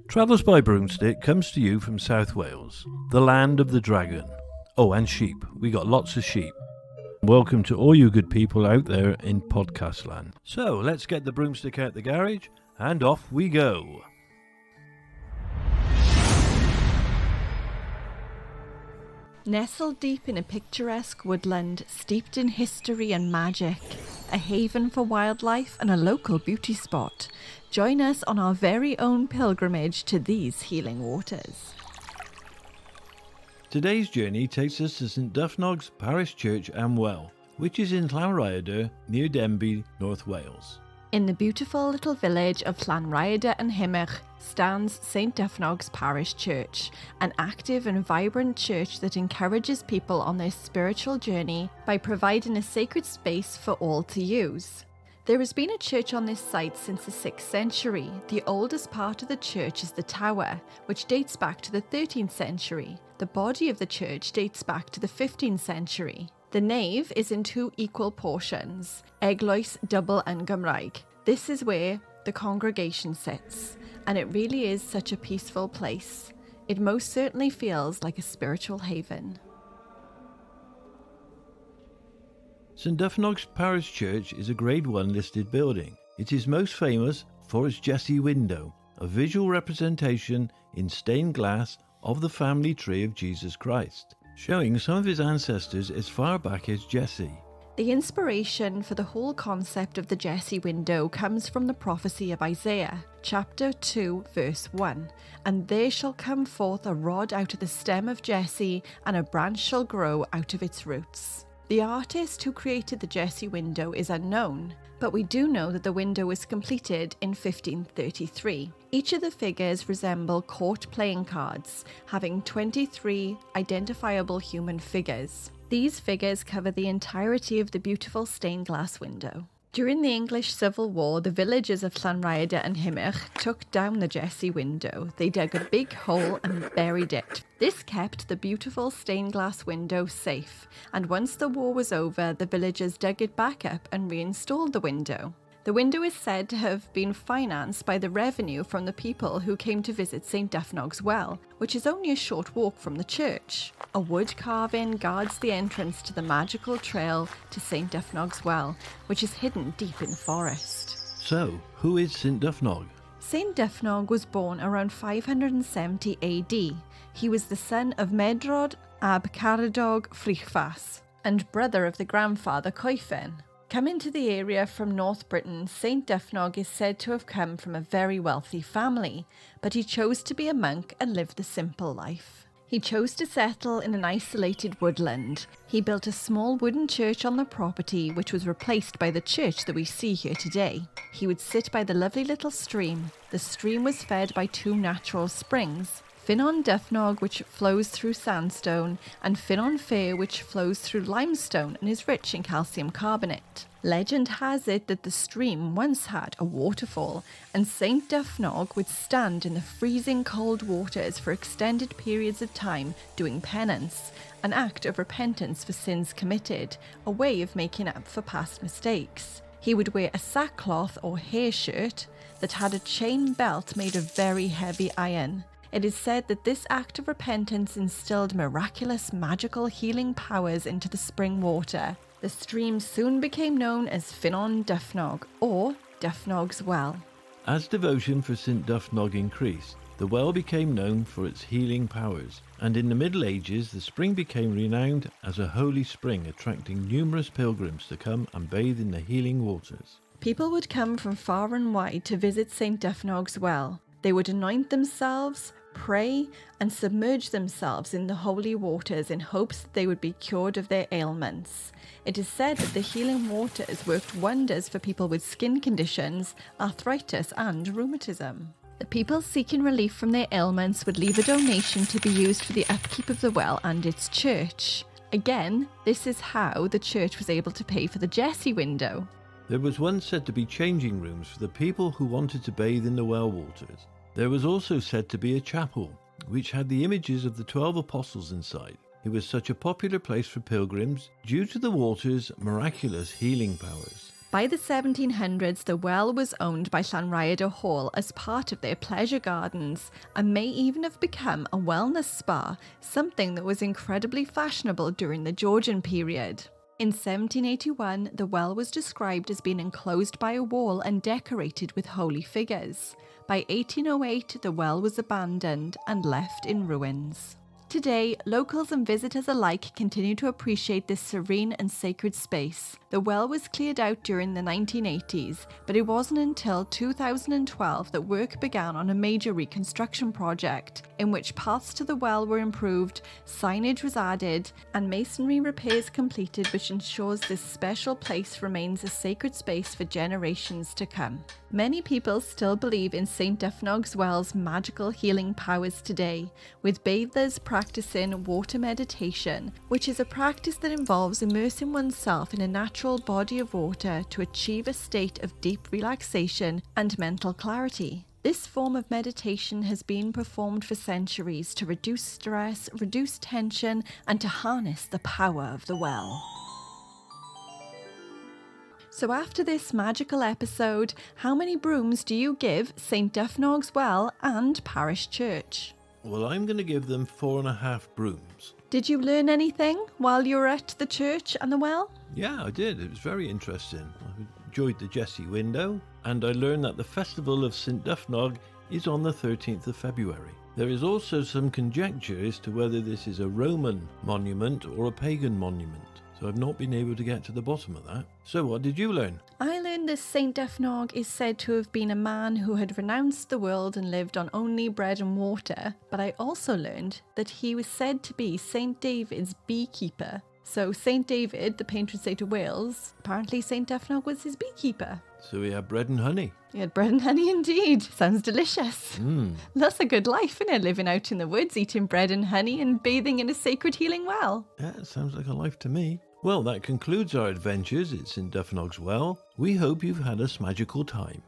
Travels by Broomstick comes to you from South Wales, the land of the dragon. Oh, and sheep. We got lots of sheep. Welcome to all you good people out there in podcast land. So, let's get the broomstick out the garage, and off we go. Nestled deep in a picturesque woodland, steeped in history and magic, a haven for wildlife and a local beauty spot, join us on our very own pilgrimage to these healing waters. Today's journey takes us to St Dyfnog's parish church and well, which is in Llanrhaeadr near Denbigh, North Wales. In the beautiful little village of Llanrhaeadr and Hymych stands St Dyfnog's parish church, an active and vibrant church that encourages people on their spiritual journey by providing a sacred space for all to use. There has been a church on this site since the 6th century. The oldest part of the church is the tower, which dates back to the 13th century. The body of the church dates back to the 15th century. The nave is in 2 equal portions, eglwys double and Gymraeg. This is where the congregation sits, and it really is such a peaceful place. It most certainly feels like a spiritual haven. St Dyfnog's parish church is a Grade 1 listed building. It is most famous for its Jesse window, a visual representation in stained glass of the family tree of Jesus Christ, showing some of his ancestors as far back as Jesse. The inspiration for the whole concept of the Jesse window comes from the prophecy of Isaiah, chapter 2, verse 1. And there shall come forth a rod out of the stem of Jesse, and a branch shall grow out of its roots. The artist who created the Jesse window is unknown, but we do know that the window was completed in 1533. Each of the figures resemble court playing cards, having 23 identifiable human figures. These figures cover the entirety of the beautiful stained glass window. During the English Civil War, the villagers of Llanrhaeadr and Hymych took down the Jesse window. They dug a big hole and buried it. This kept the beautiful stained glass window safe, and once the war was over, the villagers dug it back up and reinstalled the window. The window is said to have been financed by the revenue from the people who came to visit St Dyfnog's well, which is only a short walk from the church. A wood carving guards the entrance to the magical trail to St Dyfnog's well, which is hidden deep in forest. So, who is St Dyfnog? St Dyfnog was born around 570 AD. He was the son of Medrod ab Caradog Frithfas and brother of the grandfather Coifen. Coming to the area from North Britain, St Dyfnog is said to have come from a very wealthy family, but he chose to be a monk and live the simple life. He chose to settle in an isolated woodland. He built a small wooden church on the property, which was replaced by the church that we see here today. He would sit by the lovely little stream. The stream was fed by 2 natural springs, Ffynnon Dyfnog, which flows through sandstone, and Ffynnon Fair, which flows through limestone and is rich in calcium carbonate. Legend has it that the stream once had a waterfall, and St Dyfnog would stand in the freezing cold waters for extended periods of time doing penance, an act of repentance for sins committed, a way of making up for past mistakes. He would wear a sackcloth or hair shirt that had a chain belt made of very heavy iron. It is said that this act of repentance instilled miraculous magical healing powers into the spring water. The stream soon became known as Ffynnon Dyfnog, or Dyfnog's Well. As devotion for St Dyfnog increased, the well became known for its healing powers, and in the Middle Ages the spring became renowned as a holy spring, attracting numerous pilgrims to come and bathe in the healing waters. People would come from far and wide to visit St Dyfnog's Well. They would anoint themselves, pray, and submerge themselves in the holy waters in hopes that they would be cured of their ailments. It is said that the healing waters worked wonders for people with skin conditions, arthritis, and rheumatism. The people seeking relief from their ailments would leave a donation to be used for the upkeep of the well and its church. Again, this is how the church was able to pay for the Jesse window. There was once said to be changing rooms for the people who wanted to bathe in the well waters. There was also said to be a chapel, which had the images of the 12 apostles inside. It was such a popular place for pilgrims due to the water's miraculous healing powers. By the 1700s, the well was owned by Llanrhaeadr Hall as part of their pleasure gardens and may even have become a wellness spa, something that was incredibly fashionable during the Georgian period. In 1781, the well was described as being enclosed by a wall and decorated with holy figures. By 1808, the well was abandoned and left in ruins. Today, locals and visitors alike continue to appreciate this serene and sacred space. The well was cleared out during the 1980s, but it wasn't until 2012 that work began on a major reconstruction project, in which paths to the well were improved, signage was added, and masonry repairs completed, which ensures this special place remains a sacred space for generations to come. Many people still believe in St. Dyfnog's well's magical healing powers today, with bathers practicing water meditation, which is a practice that involves immersing oneself in a natural body of water to achieve a state of deep relaxation and mental clarity. This form of meditation has been performed for centuries to reduce stress, reduce tension, and to harness the power of the well. So after this magical episode, how many brooms do you give St. Dyfnog's Well and Parish Church? Well, I'm going to give them 4.5 brooms. Did you learn anything while you were at the church and the well? Yeah, I did. It was very interesting. I enjoyed the Jessie window, and I learned that the festival of St. Dyfnog is on the 13th of February. There is also some conjecture as to whether this is a Roman monument or a pagan monument. So I've not been able to get to the bottom of that. So what did you learn? I learned that St. Dyfnog is said to have been a man who had renounced the world and lived on only bread and water, but I also learned that he was said to be St. David's beekeeper. So St. David, the patron saint of Wales, apparently St. Dyfnog was his beekeeper. So we had bread and honey. He had bread and honey indeed. Sounds delicious. That's a good life, isn't it? Living out in the woods, eating bread and honey and bathing in a sacred healing well. Yeah, it sounds like a life to me. Well, that concludes our adventures at St. Dyfnog's Well. We hope you've had a magical time.